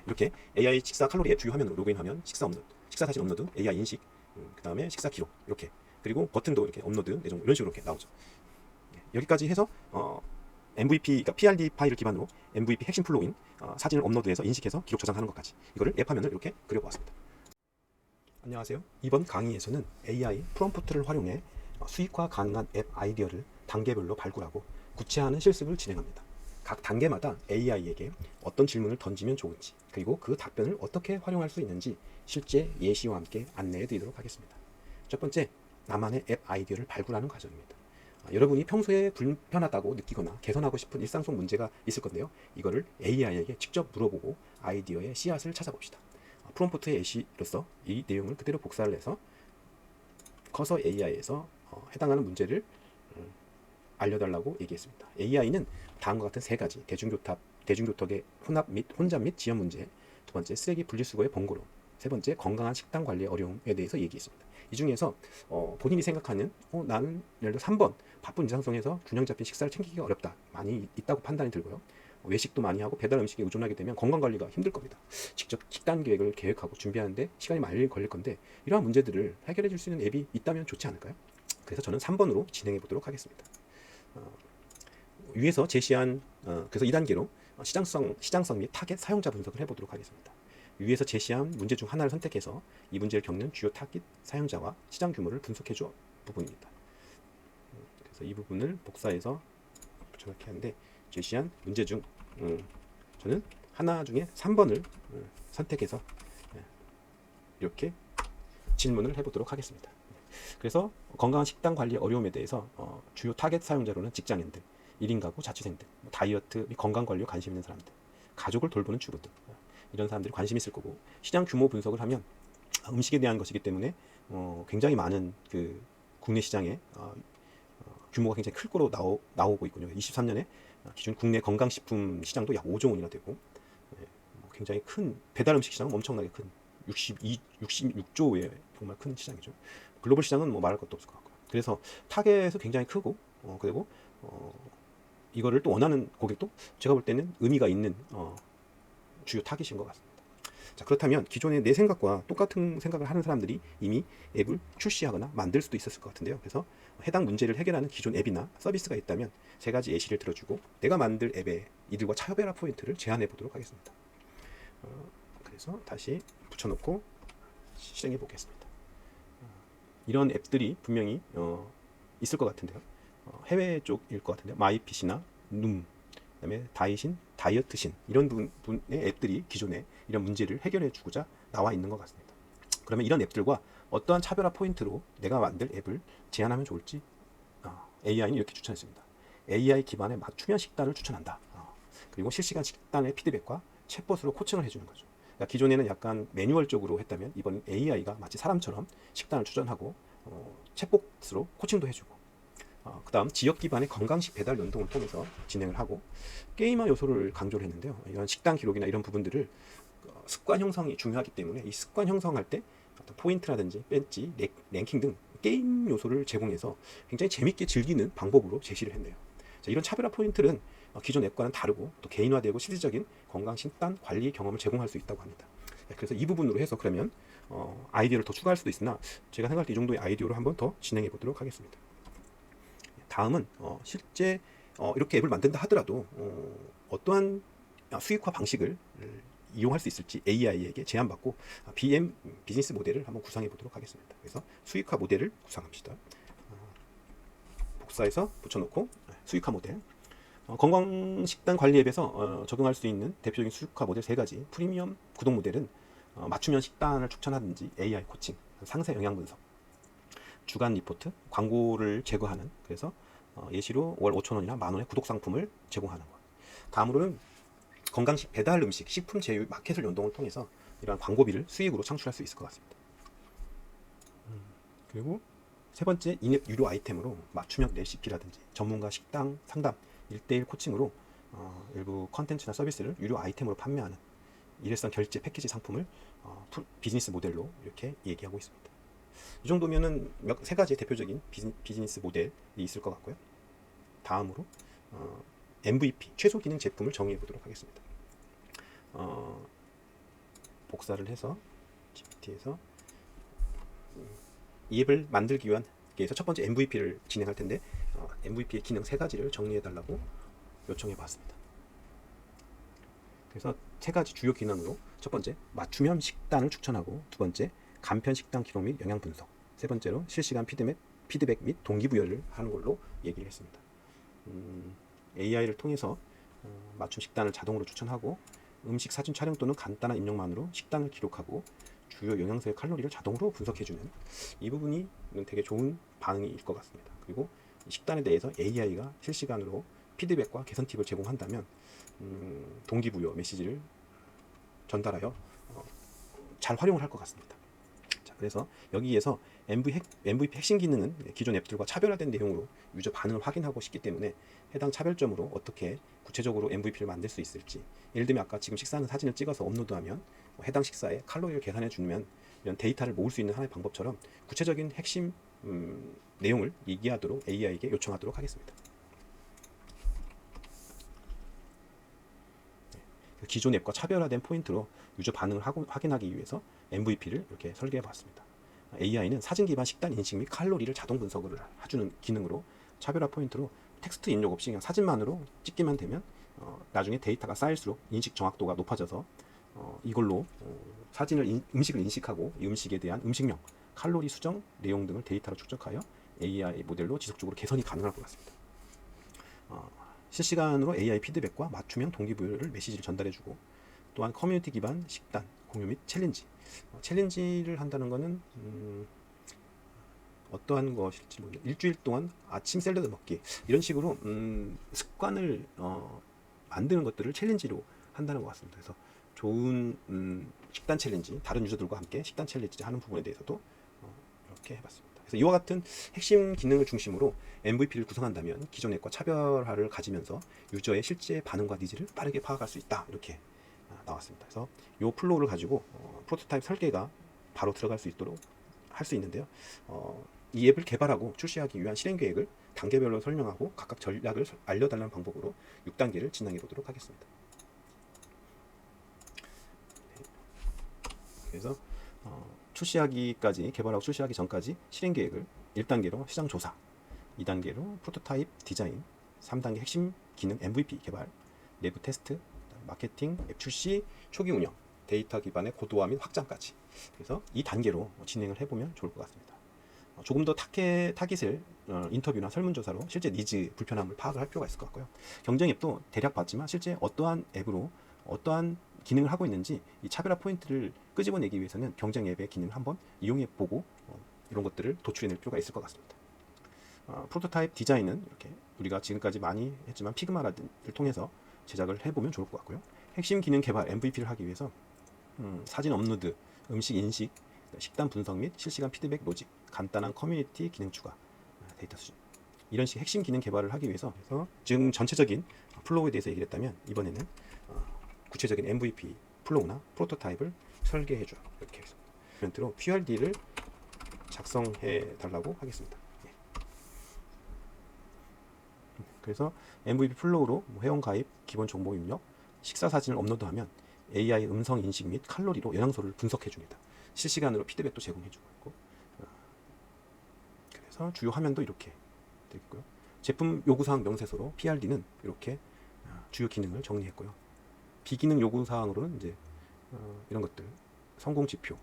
이렇게 AI 식사 칼로리 앱 주요 화면으로 로그인하면 식사 업로드, 식사 사진 업로드, AI 인식, 그 다음에 식사 기록 이렇게, 그리고 버튼도 이렇게 업로드 내종 이런 식으로 이렇게 나오죠. 여기까지 해서 MVP, 그러니까 PRD 파일을 기반으로 MVP 핵심 플로우인 사진을 업로드해서 인식해서 기록 저장하는 것까지, 이거를 앱 화면을 이렇게 그려보았습니다. 안녕하세요. 이번 강의에서는 AI 프롬프트를 활용해 수익화 가능한 앱 아이디어를 단계별로 발굴하고 구체화하는 실습을 진행합니다. 각 단계마다 AI에게 어떤 질문을 던지면 좋은지, 그리고 그 답변을 어떻게 활용할 수 있는지 실제 예시와 함께 안내해 드리도록 하겠습니다. 첫 번째, 나만의 앱 아이디어를 발굴하는 과정입니다. 여러분이 평소에 불편하다고 느끼거나 개선하고 싶은 일상 속 문제가 있을 건데요. 이거를 AI에게 직접 물어보고 아이디어의 씨앗을 찾아봅시다. 프롬프트의 예시로서 이 내용을 그대로 복사를 해서 커서 AI에서 해당하는 문제를 알려달라고 얘기했습니다. AI는 다음과 같은 세 가지: 대중교통의 혼잡 및 지연 문제, 두 번째 쓰레기 분리수거의 번거로움, 세 번째 건강한 식단 관리의 어려움에 대해서 얘기했습니다. 이 중에서 본인이 생각하는 나는 예를 들어 3번 바쁜 일상성에서 균형 잡힌 식사를 챙기기가 어렵다, 많이 있다고 판단이 들고요. 외식도 많이 하고 배달 음식에 의존하게 되면 건강관리가 힘들 겁니다. 직접 식단 계획을 계획하고 준비하는데 시간이 많이 걸릴 건데, 이러한 문제들을 해결해 줄 수 있는 앱이 있다면 좋지 않을까요? 그래서 저는 3번으로 진행해 보도록 하겠습니다. 위에서 제시한 그래서 2단계로 시장성 및 타겟 사용자 분석을 해보도록 하겠습니다. 위에서 제시한 문제 중 하나를 선택해서 이 문제를 겪는 주요 타깃 사용자와 시장 규모를 분석해 줘 부분입니다. 그래서 이 부분을 복사해서 붙여넣기 하는데, 제시한 문제 중 저는 하나 중에 3번을 선택해서 이렇게 질문을 해보도록 하겠습니다. 그래서 건강한 식단 관리 어려움에 대해서 주요 타겟 사용자로는 직장인들, 1인 가구, 자취생들, 다이어트 및 건강 관리에 관심 있는 사람들, 가족을 돌보는 주부들, 이런 사람들이 관심 있을 거고, 시장 규모 분석을 하면 음식에 대한 것이기 때문에 굉장히 많은 그 국내 시장에 규모가 굉장히 클 거로 나오고 있군요. 23년에 기준 국내 건강식품 시장도 약 5조 원이나 되고, 굉장히 큰 배달 음식 시장은 엄청나게 큰 66조의 정말 큰 시장이죠. 글로벌 시장은 뭐 말할 것도 없을 것 같고요. 그래서 타겟은 굉장히 크고, 그리고 이거를 또 원하는 고객도 제가 볼 때는 의미가 있는 주요 타깃인 것 같습니다. 자, 그렇다면 기존의 내 생각과 똑같은 생각을 하는 사람들이 이미 앱을 출시하거나 만들 수도 있었을 것 같은데요. 그래서 해당 문제를 해결하는 기존 앱이나 서비스가 있다면 세 가지 예시를 들어주고 내가 만들 앱에 이들과 차별화 포인트를 제안해 보도록 하겠습니다. 그래서 다시 붙여놓고 실행해 보겠습니다. 이런 앱들이 분명히 있을 것 같은데요. 해외 쪽일 것 같은데요. 마이핏이나 눔, 그다음에 다이신, 다이어트신, 이런 분의 앱들이 기존에 이런 문제를 해결해 주고자 나와 있는 것 같습니다. 그러면 이런 앱들과 어떠한 차별화 포인트로 내가 만들 앱을 제안하면 좋을지 AI는 이렇게 추천했습니다. AI 기반의 맞춤형 식단을 추천한다. 그리고 실시간 식단의 피드백과 챗봇으로 코칭을 해주는 거죠. 그러니까 기존에는 약간 매뉴얼적으로 했다면 이번엔 AI가 마치 사람처럼 식단을 추천하고 챗봇으로 코칭도 해주고, 그 다음 지역 기반의 건강식 배달 연동을 통해서 진행을 하고, 게임화 요소를 강조를 했는데요. 이런 식단 기록이나 이런 부분들을 습관 형성이 중요하기 때문에 이 습관 형성할 때 어떤 포인트라든지 배지, 랭킹 등 게임 요소를 제공해서 굉장히 재밌게 즐기는 방법으로 제시를 했네요. 자, 이런 차별화 포인트는 기존 앱과는 다르고 또 개인화되고 실질적인 건강 식단 관리 경험을 제공할 수 있다고 합니다. 그래서 이 부분으로 해서 그러면 아이디어를 더 추가할 수도 있으나 제가 생각할 때 이 정도의 아이디어로 한번 더 진행해 보도록 하겠습니다. 다음은 실제 이렇게 앱을 만든다 하더라도 어떠한 수익화 방식을 이용할 수 있을지 AI에게 제안받고 BM 비즈니스 모델을 한번 구상해 보도록 하겠습니다. 그래서 수익화 모델을 구상합시다. 복사해서 붙여놓고 수익화 모델. 건강식단 관리 앱에서 적용할 수 있는 대표적인 수익화 모델 세 가지. 프리미엄 구독 모델은 맞춤형 식단을 추천하든지 AI 코칭, 상세 영양 분석, 주간 리포트, 광고를 제거하는, 그래서 예시로 월 5,000원이나 만원의 구독 상품을 제공하는 것. 다음으로는 건강식 배달 음식, 식품 제휴 마켓을 연동을 통해서 이러한 광고비를 수익으로 창출할 수 있을 것 같습니다. 그리고 세 번째, 인앱 유료 아이템으로 맞춤형 레시피라든지 전문가 식당 상담, 1대1 코칭으로 일부 컨텐츠나 서비스를 유료 아이템으로 판매하는 일회성 결제 패키지 상품을 비즈니스 모델로 이렇게 얘기하고 있습니다. 이 정도면은 세 가지의 대표적인 비즈니스 모델이 있을 것 같고요. 다음으로 MVP 최소 기능 제품을 정의해 보도록 하겠습니다. 복사를 해서 GPT에서 이 앱을 만들기 위해서 첫 번째 MVP를 진행할 텐데 MVP의 기능 3가지를 정리해 달라고 요청해 봤습니다. 그래서 3가지 주요 기능으로 첫 번째 맞춤형 식단을 추천하고, 두 번째 간편 식단 기록 및 영양 분석, 세 번째로 실시간 피드백 및 동기부여를 하는 걸로 얘기를 했습니다. AI를 통해서 맞춤 식단을 자동으로 추천하고, 음식 사진 촬영 또는 간단한 입력만으로 식단을 기록하고 주요 영양소의 칼로리를 자동으로 분석해주는 이 부분이 되게 좋은 반응일 것 같습니다. 그리고 식단에 대해서 AI가 실시간으로 피드백과 개선 팁을 제공한다면 동기부여 메시지를 전달하여 잘 활용을 할 것 같습니다. 자, 그래서 여기에서 MVP 핵심 기능은 기존 앱들과 차별화된 내용으로 유저 반응을 확인하고 싶기 때문에 해당 차별점으로 어떻게 구체적으로 MVP를 만들 수 있을지, 예를 들면 아까 지금 식사하는 사진을 찍어서 업로드하면 해당 식사의 칼로리를 계산해 주면 이런 데이터를 모을 수 있는 하나의 방법처럼 구체적인 핵심 내용을 얘기하도록 AI에게 요청하도록 하겠습니다. 기존 앱과 차별화된 포인트로 유저 반응을 확인하기 위해서 MVP를 이렇게 설계해 봤습니다. AI는 사진 기반 식단 인식 및 칼로리를 자동 분석을 해주는 기능으로 차별화 포인트로 텍스트 입력 없이 그냥 사진만으로 찍기만 되면 나중에 데이터가 쌓일수록 인식 정확도가 높아져서 이걸로 음식을 인식하고 이 음식에 대한 음식명, 칼로리 수정, 내용 등을 데이터로 축적하여 AI 모델로 지속적으로 개선이 가능할 것 같습니다. 실시간으로 AI 피드백과 맞춤형 동기부여를 메시지를 전달해주고, 또한 커뮤니티 기반 식단 공유 및 챌린지, 챌린지를 한다는 것은 어떠한 것일지 모르겠는데 일주일 동안 아침 샐러드 먹기 이런 식으로 습관을 만드는 것들을 챌린지로 한다는 것 같습니다. 그래서 좋은 식단 챌린지, 다른 유저들과 함께 식단 챌린지 하는 부분에 대해서도 이렇게 해봤습니다. 그래서 이와 같은 핵심 기능을 중심으로 MVP를 구성한다면 기존 앱과 차별화를 가지면서 유저의 실제 반응과 니즈를 빠르게 파악할 수 있다, 이렇게 나왔습니다. 그래서 이 플로우를 가지고 프로토타입 설계가 바로 들어갈 수 있도록 할 수 있는데요. 이 앱을 개발하고 출시하기 위한 실행 계획을 단계별로 설명하고 각각 전략을 알려달라는 방법으로 6단계를 진행해 보도록 하겠습니다. 그래서 개발하고 출시하기 전까지 실행 계획을 1단계로 시장 조사, 2단계로 프로토타입 디자인, 3단계 핵심 기능 MVP 개발, 내부 테스트, 마케팅, 앱 출시, 초기 운영, 데이터 기반의 고도화 및 확장까지. 그래서 이 단계로 진행을 해보면 좋을 것 같습니다. 조금 더 타깃을 인터뷰나 설문조사로 실제 니즈, 불편함을 파악을 할 필요가 있을 것 같고요. 경쟁 앱도 대략 봤지만 실제 어떠한 앱으로 어떠한 기능을 하고 있는지 이 차별화 포인트를 끄집어내기 위해서는 경쟁 앱의 기능을 한번 이용해 보고 이런 것들을 도출해낼 필요가 있을 것 같습니다. 프로토타입 디자인은 이렇게 우리가 지금까지 많이 했지만 피그마를 통해서 제작을 해보면 좋을 것 같고요. 핵심 기능 개발 MVP를 하기 위해서 사진 업로드, 음식 인식, 식단 분석 및 실시간 피드백 로직, 간단한 커뮤니티 기능 추가, 데이터 수집, 이런 식 핵심 기능 개발을 하기 위해서 지금 전체적인 플로우에 대해서 얘기를 했다면 이번에는 구체적인 MVP 플로우나 프로토타입을 설계해 줘, 이렇게 하겠습니다. 멘트로 PRD를 작성해 달라고 하겠습니다. 그래서 MVP 플로우로 회원 가입, 기본 정보 입력, 식사 사진을 업로드하면 AI 음성 인식 및 칼로리로 영양소를 분석해 줍니다. 실시간으로 피드백도 제공해 주고 있고, 그래서 주요 화면도 이렇게 되겠고요. 제품 요구사항 명세서로 PRD는 이렇게 주요 기능을 정리했고요. 비기능 요구사항으로는 이제 이런 것들, 성공 지표.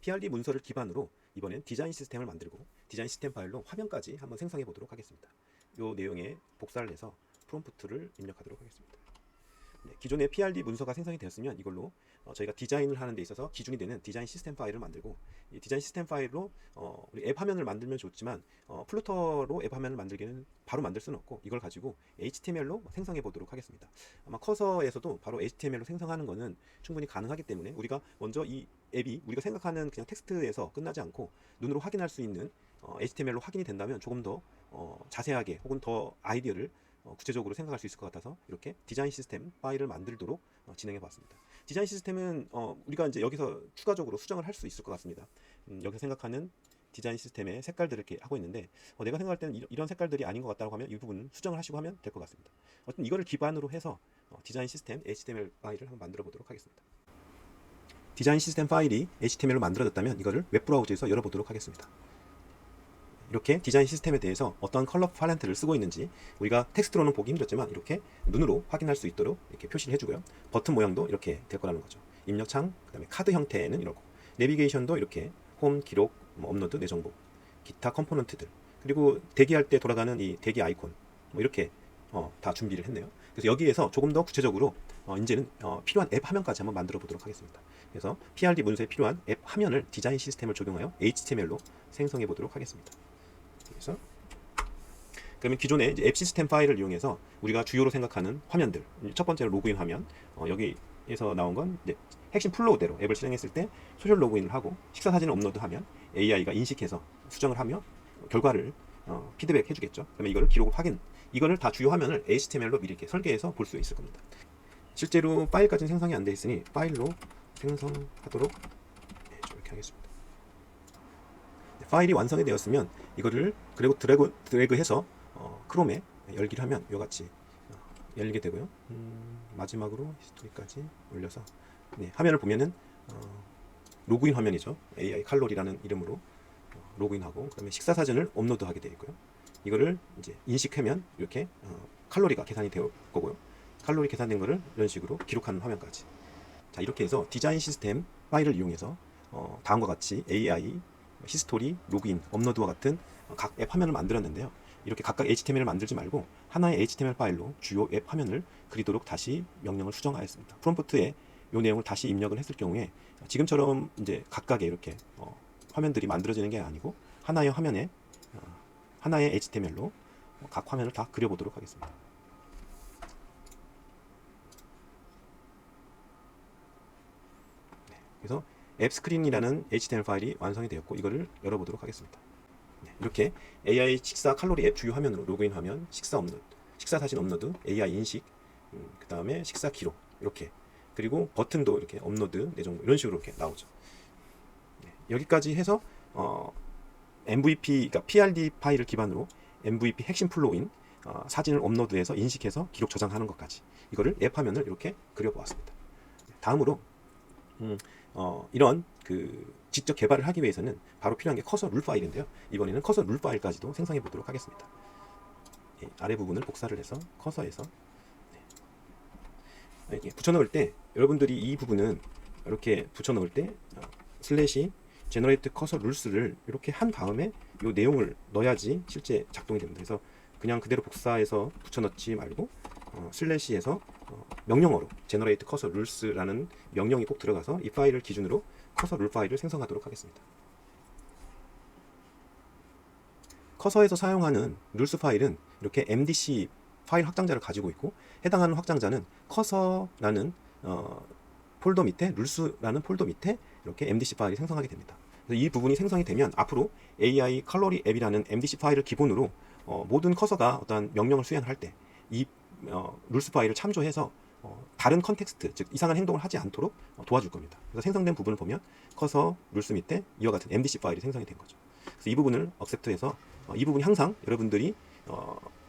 PRD 문서를 기반으로 이번엔 디자인 시스템을 만들고 디자인 시스템 파일로 화면까지 한번 생성해 보도록 하겠습니다. 이 내용에 복사를 해서 프롬프트를 입력하도록 하겠습니다. 기존의 PRD 문서가 생성이 되었으면 이걸로 저희가 디자인을 하는 데 있어서 기준이 되는 디자인 시스템 파일을 만들고, 이 디자인 시스템 파일로 우리 앱 화면을 만들면 좋지만 플루터로 앱 화면을 만들기는 바로 만들 수는 없고 이걸 가지고 HTML로 생성해 보도록 하겠습니다. 아마 커서에서도 바로 HTML로 생성하는 것은 충분히 가능하기 때문에 우리가 먼저 이 앱이 우리가 생각하는 그냥 텍스트에서 끝나지 않고 눈으로 확인할 수 있는 HTML로 확인이 된다면 조금 더 자세하게 혹은 더 아이디어를 구체적으로 생각할 수 있을 것 같아서 이렇게 디자인 시스템 파일을 만들도록 진행해 봤습니다. 디자인 시스템은 우리가 이제 여기서 추가적으로 수정을 할 수 있을 것 같습니다. 여기서 생각하는 디자인 시스템의 색깔들을 이렇게 하고 있는데 내가 생각할 때는 이런 색깔들이 아닌 것 같다고 하면 이 부분은 수정을 하시고 하면 될 것 같습니다. 어쨌든 이거를 기반으로 해서 디자인 시스템 HTML 파일을 한번 만들어 보도록 하겠습니다. 디자인 시스템 파일이 HTML로 만들어졌다면 이거를 웹브라우저에서 열어보도록 하겠습니다. 이렇게 디자인 시스템에 대해서 어떤 컬러 팔레트를 쓰고 있는지 우리가 텍스트로는 보기 힘들었지만 이렇게 눈으로 확인할 수 있도록 이렇게 표시를 해주고요. 버튼 모양도 이렇게 될 거라는 거죠. 입력창, 그 다음에 카드 형태는 이러고, 내비게이션도 이렇게 홈, 기록, 업로드, 내 정보, 기타 컴포넌트들, 그리고 대기할 때 돌아가는 이 대기 아이콘, 이렇게 다 준비를 했네요. 그래서 여기에서 조금 더 구체적으로 이제는 필요한 앱 화면까지 한번 만들어 보도록 하겠습니다. 그래서 PRD 문서에 필요한 앱 화면을 디자인 시스템을 적용하여 HTML로 생성해 보도록 하겠습니다. 그래서 그러면 기존의 이제 앱 시스템 파일을 이용해서 우리가 주요로 생각하는 화면들, 첫 번째로 로그인 화면, 여기에서 나온 건 이제 핵심 플로우대로 앱을 실행했을 때 소셜 로그인을 하고 식사 사진을 업로드하면 AI가 인식해서 수정을 하며 결과를 피드백 해주겠죠. 그러면 이거를 기록을 확인, 이거를 다 주요 화면을 HTML로 미리 이렇게 설계해서 볼 수 있을 겁니다. 실제로 파일까지는 생성이 안 돼 있으니 파일로 생성하도록 이렇게 하겠습니다. 파일이 완성이 되었으면 이거를 그리고 드래그해서 크롬에 열기를 하면 이같이 열리게 되고요. 마지막으로 히스토리까지 올려서 화면을 보면은 로그인 화면이죠. AI 칼로리라는 이름으로 로그인하고, 그다음에 식사 사진을 업로드하게 되어 있고요. 이거를 이제 인식하면 이렇게 칼로리가 계산이 되어 거고요. 칼로리 계산된 거를 이런 식으로 기록하는 화면까지. 자, 이렇게 해서 디자인 시스템 파일을 이용해서 다음과 같이 AI, 히스토리, 로그인, 업로드와 같은 각 앱 화면을 만들었는데요. 이렇게 각각 HTML을 만들지 말고 하나의 HTML 파일로 주요 앱 화면을 그리도록 다시 명령을 수정하였습니다. 프롬프트에 이 내용을 다시 입력을 했을 경우에 지금처럼 이제 각각의 이렇게 화면들이 만들어지는 게 아니고 하나의 화면에 하나의 HTML로 각 화면을 다 그려보도록 하겠습니다. 그래서 앱 스크린이라는 HTML 파일이 완성이 되었고 이거를 열어보도록 하겠습니다. 이렇게 AI 식사 칼로리 앱 주요 화면으로 로그인 화면, 식사 업로드, 식사 사진 업로드, AI 인식, 그 다음에 식사 기록, 이렇게, 그리고 버튼도 이렇게 업로드, 내 정보, 이런 식으로 이렇게 나오죠. 여기까지 해서 MVP, 그러니까 PRD 파일을 기반으로 MVP 핵심 플로우인 사진을 업로드해서 인식해서 기록 저장하는 것까지, 이거를 앱 화면을 이렇게 그려보았습니다. 다음으로 이런 직접 개발을 하기 위해서는 바로 필요한 게 커서 룰 파일인데요. 이번에는 커서 룰 파일까지도 생성해 보도록 하겠습니다. 아래 부분을 복사를 해서 커서에서 이렇게 붙여넣을 때, 여러분들이 이 부분은 이렇게 붙여넣을 때 슬래시 제너레이트 커서 룰스를 이렇게 한 다음에 이 내용을 넣어야지 실제 작동이 됩니다. 그래서 그냥 그대로 복사해서 붙여넣지 말고 슬래시에서 명령어로 generate cursor rules라는 명령이 꼭 들어가서 이 파일을 기준으로 커서 룰 파일을 생성하도록 하겠습니다. 커서에서 사용하는 룰스 파일은 이렇게 MDC 파일 확장자를 가지고 있고, 해당하는 확장자는 커서라는 폴더 밑에, 룰스라는 폴더 밑에 이렇게 MDC 파일이 생성하게 됩니다. 그래서 이 부분이 생성이 되면 앞으로 AI 칼로리 앱이라는 MDC 파일을 기본으로 모든 커서가 어떤 명령을 수행할 때 이 룰스 파일을 참조해서 다른 컨텍스트, 즉 이상한 행동을 하지 않도록 도와줄 겁니다. 그래서 생성된 부분을 보면 커서 룰스 밑에 이와 같은 MDC 파일이 생성이 된 거죠. 그래서 이 부분을 억셉트해서 이 부분이 항상 여러분들이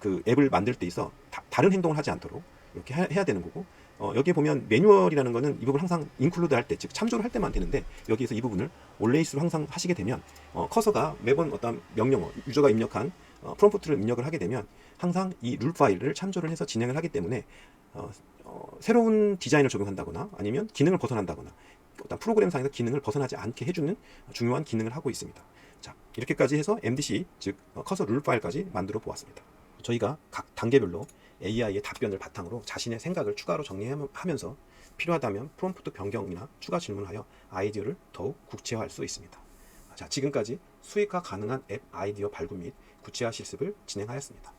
그 앱을 만들 때 있어 다른 행동을 하지 않도록 이렇게 해야 되는 거고, 여기에 보면 매뉴얼이라는 거는 이 부분 항상 인클루드 할 때, 즉 참조를 할 때만 되는데, 여기에서 이 부분을 always로 항상 하시게 되면 커서가 매번 어떤 명령어, 유저가 입력한 프롬프트를 입력을 하게 되면 항상 이 룰 파일을 참조를 해서 진행을 하기 때문에 새로운 디자인을 적용한다거나 아니면 기능을 벗어난다거나 어떤 프로그램상에서 기능을 벗어나지 않게 해주는 중요한 기능을 하고 있습니다. 자, 이렇게까지 해서 MDC, 즉 커서 룰 파일까지 만들어 보았습니다. 저희가 각 단계별로 AI의 답변을 바탕으로 자신의 생각을 추가로 정리하면서 필요하다면 프롬프트 변경이나 추가 질문하여 아이디어를 더욱 구체화할 수 있습니다. 자, 지금까지 수익화 가능한 앱 아이디어 발굴 및 구체화 실습을 진행하였습니다.